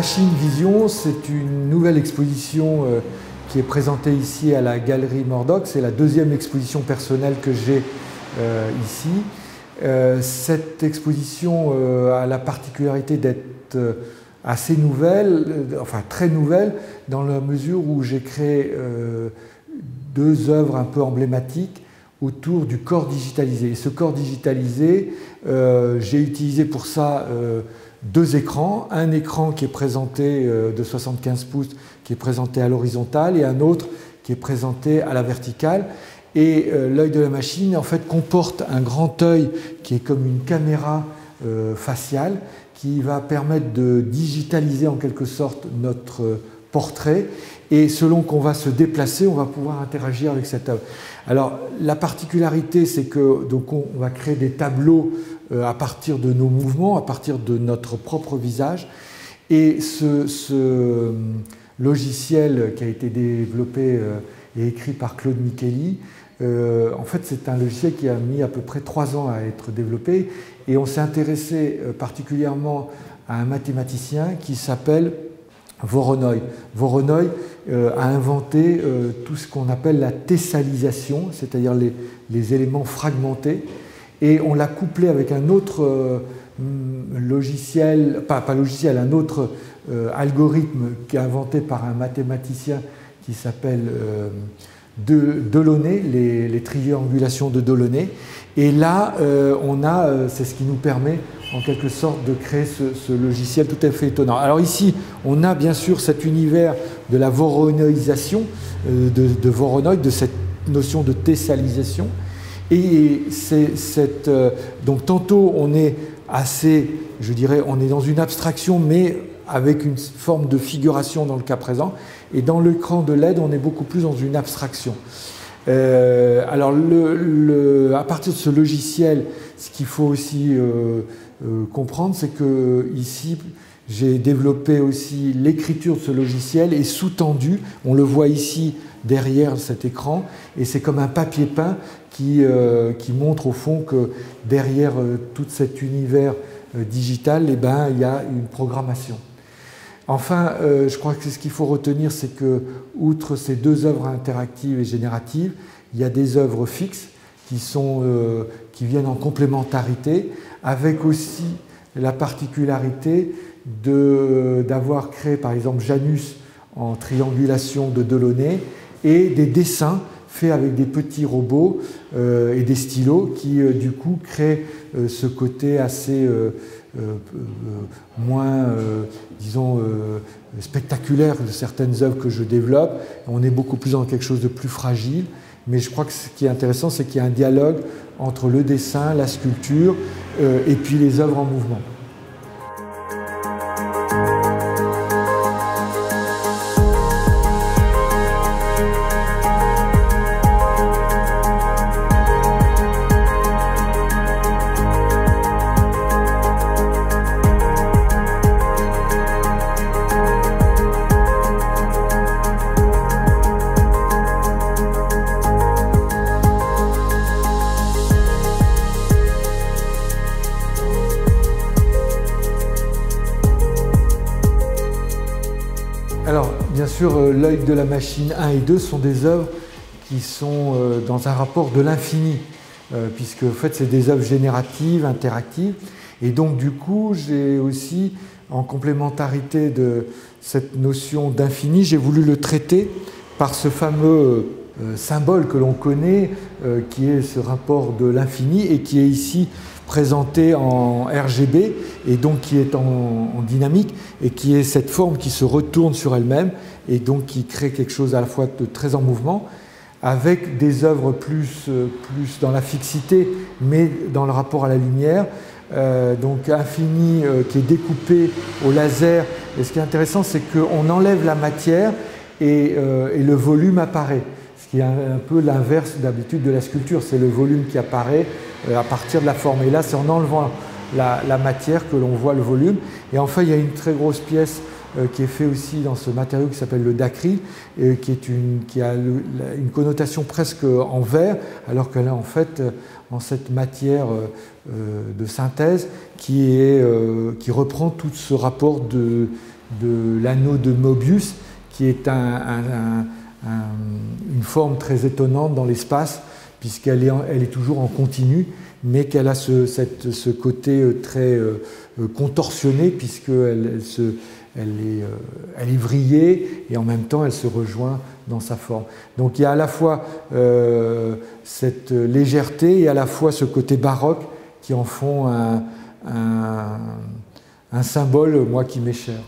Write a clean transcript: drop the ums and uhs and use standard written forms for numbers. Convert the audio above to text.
Machine Vision, c'est une nouvelle exposition qui est présentée ici à la Galerie Mordoc. C'est la deuxième exposition personnelle que j'ai ici. Cette exposition a la particularité d'être assez nouvelle, enfin très nouvelle, dans la mesure où j'ai créé deux œuvres un peu emblématiques autour du corps digitalisé. Et ce corps digitalisé, j'ai utilisé pour ça deux écrans. Un écran qui est présenté de 75 pouces, qui est présenté à l'horizontale, et un autre qui est présenté à la verticale. Et l'œil de la machine, en fait, comporte un grand œil qui est comme une caméra faciale, qui va permettre de digitaliser en quelque sorte notre portrait. Et selon qu'on va se déplacer, on va pouvoir interagir avec cette œuvre. Alors, la particularité, c'est que donc on va créer des tableaux à partir de nos mouvements, à partir de notre propre visage. Et ce logiciel qui a été développé et écrit par Claude Micheli, en fait, c'est un logiciel qui a mis à peu près 3 ans à être développé. Et on s'est intéressé particulièrement à un mathématicien qui s'appelle Voronoi. Voronoi a inventé tout ce qu'on appelle la tessalisation, c'est-à-dire les éléments fragmentés. Et on l'a couplé avec un autre logiciel, pas logiciel, un autre algorithme qui est inventé par un mathématicien qui s'appelle Delaunay, les triangulations de Delaunay. Et là, c'est ce qui nous permet en quelque sorte de créer ce logiciel tout à fait étonnant. Alors ici, on a bien sûr cet univers de la voronoïsation de Voronoi, de cette notion de tessalisation. Et donc tantôt on est assez, je dirais, on est dans une abstraction, mais avec une forme de figuration dans le cas présent. Et dans l'écran de LED, on est beaucoup plus dans une abstraction. Alors, à partir de ce logiciel, ce qu'il faut aussi comprendre, c'est que ici, j'ai développé aussi l'écriture de ce logiciel et sous-tendu, on le voit ici derrière cet écran, et c'est comme un papier peint qui montre au fond que derrière tout cet univers digital, eh ben, il y a une programmation. Enfin, je crois que ce qu'il faut retenir, c'est que, outre ces deux œuvres interactives et génératives, il y a des œuvres fixes qui viennent en complémentarité, avec aussi la particularité d'avoir créé, par exemple, Janus en triangulation de Delaunay, et des dessins faits avec des petits robots et des stylos qui, du coup, créent ce côté assez moins, disons, spectaculaire de certaines œuvres que je développe. On est beaucoup plus dans quelque chose de plus fragile, mais je crois que ce qui est intéressant, c'est qu'il y a un dialogue entre le dessin, la sculpture et puis les œuvres en mouvement. Alors, bien sûr, l'œil de la machine 1 et 2 sont des œuvres qui sont dans un rapport de l'infini, puisque en fait, c'est des œuvres génératives, interactives. Et donc, du coup, j'ai aussi, en complémentarité de cette notion d'infini, j'ai voulu le traiter par ce fameux symbole que l'on connaît, qui est ce rapport de l'infini et qui est ici présenté en RGB et donc qui est en dynamique et qui est cette forme qui se retourne sur elle-même et donc qui crée quelque chose à la fois de très en mouvement avec des œuvres plus dans la fixité mais dans le rapport à la lumière. Donc infini qui est découpé au laser, et ce qui est intéressant c'est qu'on enlève la matière et le volume apparaît, ce qui est un peu l'inverse d'habitude de la sculpture, c'est le volume qui apparaît à partir de la forme, et là c'est en enlevant la matière que l'on voit le volume. Et enfin il y a une très grosse pièce qui est faite aussi dans ce matériau qui s'appelle le dacryl, qui a une connotation presque en verre, alors qu'elle est en fait en cette matière de synthèse qui reprend tout ce rapport de l'anneau de Mobius, qui est une forme très étonnante dans l'espace, puisqu'elle est toujours en continu, mais qu'elle a ce côté très contorsionné, puisqu'elle est vrillée et en même temps elle se rejoint dans sa forme. Donc il y a à la fois cette légèreté et à la fois ce côté baroque qui en font un symbole, moi, qui m'est cher.